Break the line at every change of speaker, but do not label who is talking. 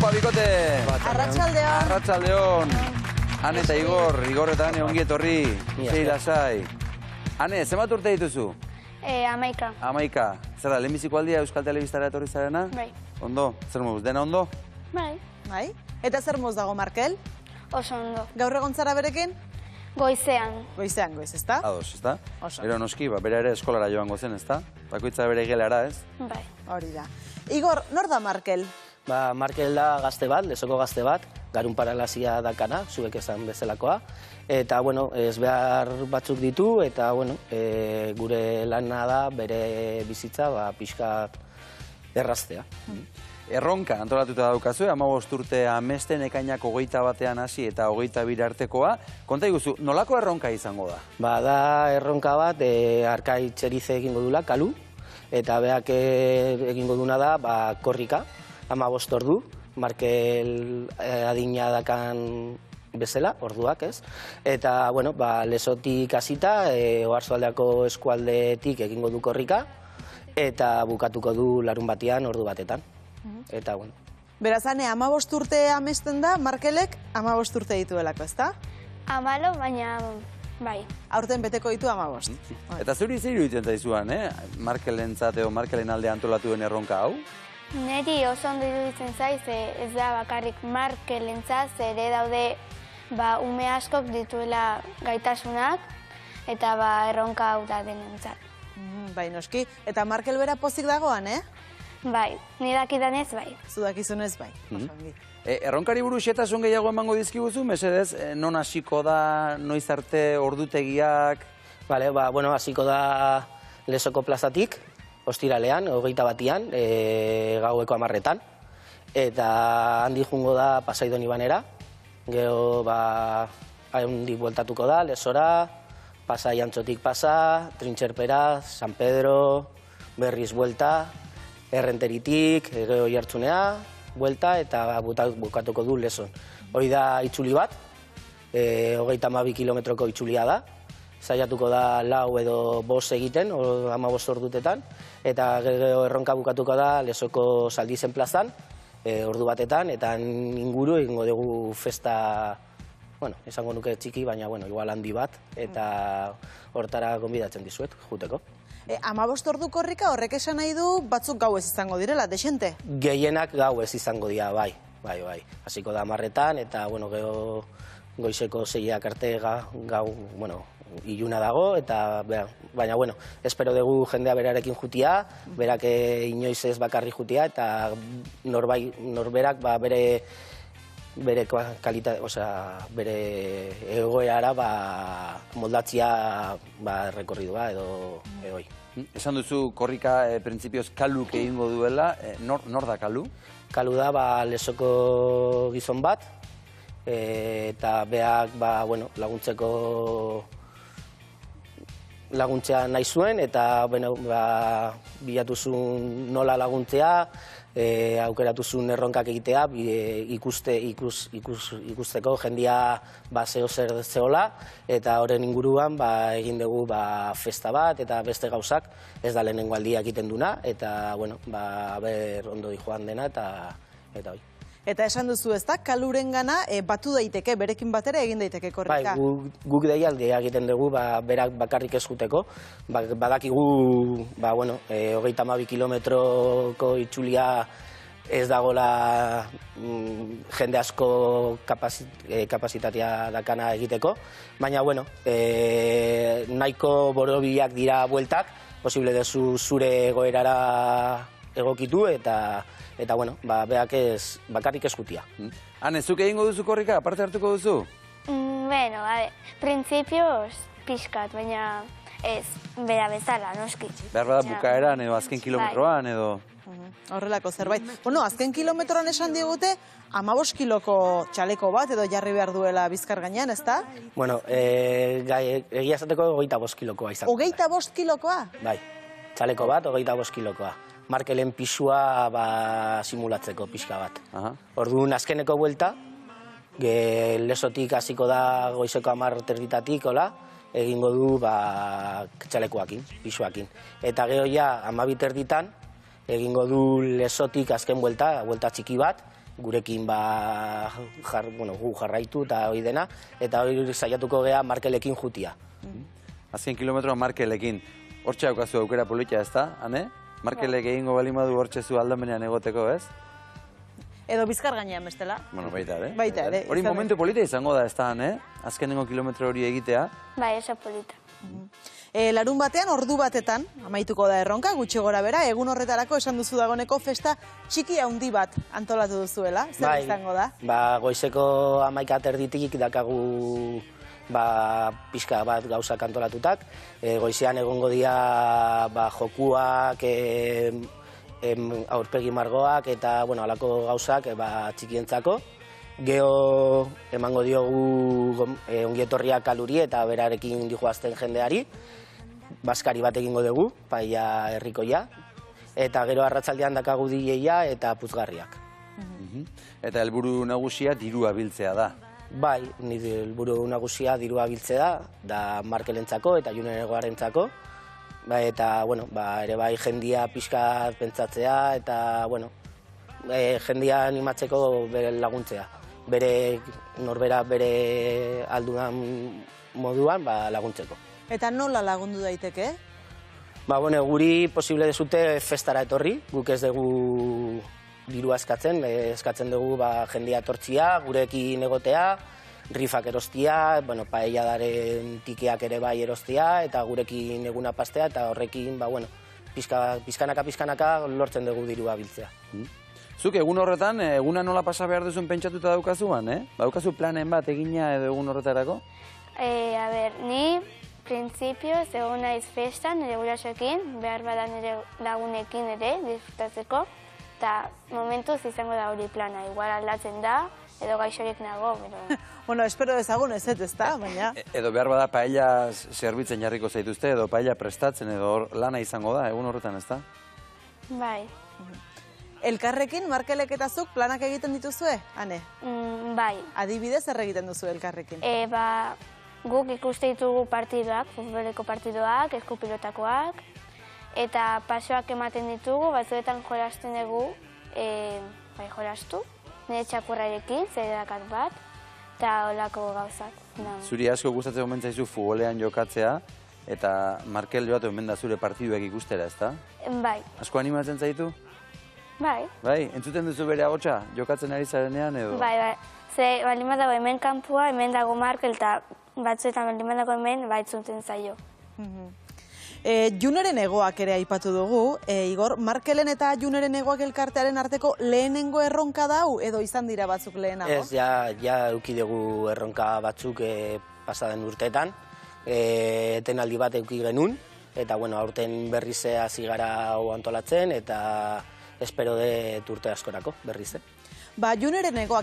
Opa, bikote!
Arratsaldeon.
Arratsaldeon. Ane eta Igor eta Ane ongi etorri. Sei lasai. Ane, zenbat urte dituzu?
11.
11. Zer da, lehenbiziko aldia Euskal Telebistara etorri zarena?
Bai.
Ondo, zer moduz, dena ondo?
Bai.
Bai? Eta zer moz dago, Markel?
Oso ondo.
Gaur egon zara berekin?
Goizean.
Goizean goiz, ezta?
Ados, ezta?
Oso.
Gero noski, bera ere eskolara joango zen, ezta? Bakoitza bere gelara, ez?
Bai.
Hori da. Igor, nor da Markel?
Markel da gazte bat, lesoko gazte bat, garun paralasia dakana, zuek esan bezalakoa. Eta, bueno, ez behar batzuk ditu, eta, bueno, gure lana da bere bizitza, pixkat erraztea.
Erronka antolatuta daukazu, 15 urte amesten ekainak 21 hasi eta 22 artekoa. Konta iguzu, nolako erronka izango da?
Da erronka bat, arkaitxerize egingo dula, kalu, eta beak egingo duna da, korrika, 15 ordu, Markel adina dakan bezala, orduak ez. Eta, bueno, lesotik hasita, Oarsoaldeako eskualdetik egingo du korrika, eta bukatuko du larun batean, ordu batetan. Eta, bueno.
Beraz, Ane, 15 urte amesten da, Markelek 15 urte dituelako, ezta?
14, baina bai.
Aurten beteko ditu 15.
Eta zuri zer iruditzen zaizuan, Markelentzat edo Markelen alde antolatu den erronka hau?
Neri oso ondo iruditzen zaiz, ez da bakarrik Markelentzat, ere daude ume askok dituela gaitasunak, eta erronka hau da denentzat.
Bai, noski. Eta Markel bera pozik dagoan,
Bai, ni dakidanez bai.
Zu dakizunez bai.
Erronkari buruz xehetasun gehiago emango dizkiguzu, mesedez, non hasiko da, noiz arte ordutegiak?
Bale, bueno, hasiko da Lesoko plazatik, ostiralean, 21an, gaueko 10etan. Eta handi jungo da Pasaidon Ibanera, gero handi bueltatuko da, Lesora, Pasai Antxotik pasa, Trintxerpera, San Pedro, berriz buelta, Errenteritik, gero Oiartzunea, buelta, eta bukatuko du Leson. Hori da itzuli bat, 32 kilometroko itzulia da, saiatuko da 4 edo 5 egiten, 15 ordutetan, eta gero erronka bukatuko da Lesoko Saldizen plazan, ordu batetan, eta inguru egingo dugu festa, bueno, esango nuke txiki, baina, bueno, igual handi bat, eta hortara gonbidatzen dizuet, juteko.
15 ordu korrika horrek esan nahi du batzuk gau ez izango direla, desente?
Gehienak gau ez izango dira, bai. Hasiko da 10etan, eta, bueno, gero goizeko 6ak arte gau, bueno, iluna dago, eta, baina, bueno, espero dugu jendea berarekin jutia, berak inoiz ez bakarri jutia, eta norberak bere kalita, osea, bere egoerara moldatzia rekorridua edo hoi.
Esan duzu korrika printzipioz kaluk egingo duela, nor da kalu?
Kalu da Lesoko gizon bat, eta beak laguntzea nahi zuen, eta bilatu zuen nola laguntzea, aukeratu zuen erronkak egitea, ikusteko jendia zeo zer zeola, eta horren inguruan egin dugu festa bat, eta beste gauzak ez da lehenengo aldia egiten duna, eta ondo joan dena, eta hoi.
Eta esan duzu ez da, kaluren gana batu daiteke, berekin batera egin daiteke korrika?
Bai, guk deialdia egiten dugu, berak bakarrik ez juteko. Badakigu, 32 kilometroko itzulia ez dagoela jende asko kapazitatea dakana egiteko. Baina, nahiko borobilak dira bueltak, posible dezu zure egoerara egokitu, eta beak bakarrik ez jutia.
Ane, zuk egingo duzu korrika, parte hartuko duzu?
Bueno, principios pixkat, baina ez, bera bezala, noski.
Behar bada bukaeran edo azken kilometroan edo...
Horrelako zerbait. Bueno, azken kilometroan esan digute, 15 kiloko txaleko bat edo jarri behar duela Bizkar gainean, ez da?
Bueno, egia esateko 25 kilokoa izan.
25 kilokoa?
Bai, txaleko bat, 25 kilokoa. Markelen pisua simulatzeko pixka bat. Orduan azkeneko buelta, Lesotik hasiko da goizeko 10 hola, egingo du txalekoakin, pisuakin. Eta gero ja 12 egingo du Lesotik azken buelta txiki bat, gurekin gu jarraitu eta hori dena, eta hori saiatuko gea Markelekin jutia.
Azken kilometroa Markelekin. Hortxe daukazu aukera polita, ez da, Ane? Markelek egingo balimadu hortxe zu aldamenean egoteko, ez?
Edo bizkar gainean bestela.
Bueno, baita ere.
Baita ere.
Hori momentu polita izango da, ez da, Ane? Azkenengo kilometro hori egitea.
Bai, oso polita.
Larun batean, ordu batetan, amaituko da erronka, gutxi gora bera, egun horretarako esan duzu dagoneko festa txiki handi bat antolatu duzuela. Zer izango da?
Goizeko 11:30 dakagu pixka bat gauzak antolatutak. Goizean egongo dira jokuak, aurpegi margoak eta halako gauzak txikientzako. Gero emango diogu ongietorriak Kaluri eta berarekin dijoazten jendeari. Baskari bat egingo dugu, paia herrikoia. Eta gero arratzaldean dakagu DJa eta puzgarriak.
Eta helburu nagusia dirua biltzea da.
Bai, nire helburu nagusia dirua biltzea da Markelentzako eta Juneregoarentzako. Eta, ere bai jendia pixka pentsatzea eta, jendia animatzeko bere laguntzea. Norbera bere aldunan moduan laguntzeko.
Eta nola lagundu daiteke?
Guri posible dezute festara etorri, guk ez dugu dirua eskatzen dugu jendia etortzia, gurekin egotea, rifak erostia, paelladaren tikeak ere bai erostia, eta gurekin eguna pastea, eta horrekin, pizkanaka lortzen dugu dirua biltzea.
Zuk egun horretan, eguna nola pasa behar duzun pentsatuta daukazuan, eh? Daukazu planen bat egina edo egun horretarako?
Ni printzipioz egon naiz festan, nire gurasoekin, behar bada nire lagunekin ere, disfrutatzeko, eta momentuz izango da hori plana, igual aldatzen da, edo gaixorik nago, pero...
espero dezagun ez da, baina...
Edo behar bada paella zerbitzen jarriko zaituzte, edo paella prestatzen, edo lana izango da, egun horretan, ez da?
Bai.
Elkarrekin, Markelek eta zuk planak egiten dituzue, Ane?
Bai.
Adibidez, zer egiten duzu elkarrekin?
Guk ikuste ditugu partidoak, futboleko partidoak, eskupilotakoak, eta pasoak ematen ditugu, batzuetan jolasten dugu, jolastu, nire txapurrarekin, zerdakat bat, eta olako gauzak.
Zuri asko gustatzen omen zaizu futbolean jokatzea, eta Markel joatu omen da zure partiduak ikustera, ez da?
Bai.
Asko animatzen zaitu?
Bai.
Bai, entzuten duzu bere ahotsa, jokatzen ari zarenean edo?
Bai. Ze balima dago hemen kanpua, hemen dago Markel, eta batzuetan balima dago hemen, baitzunten zaio.
Juneren egoak ere aipatu dugu. Igor, Markelen eta Juneren egoak elkartearen arteko lehenengo erronka dau, edo izan dira batzuk lehenago?
Ez, ja euki dugu erronka batzuk pasaden urteetan. Etenaldi bat euki genuen, eta aurten berriz hasi gara hau antolatzen, eta espero dut urte askorako berriz.
Juneren egoak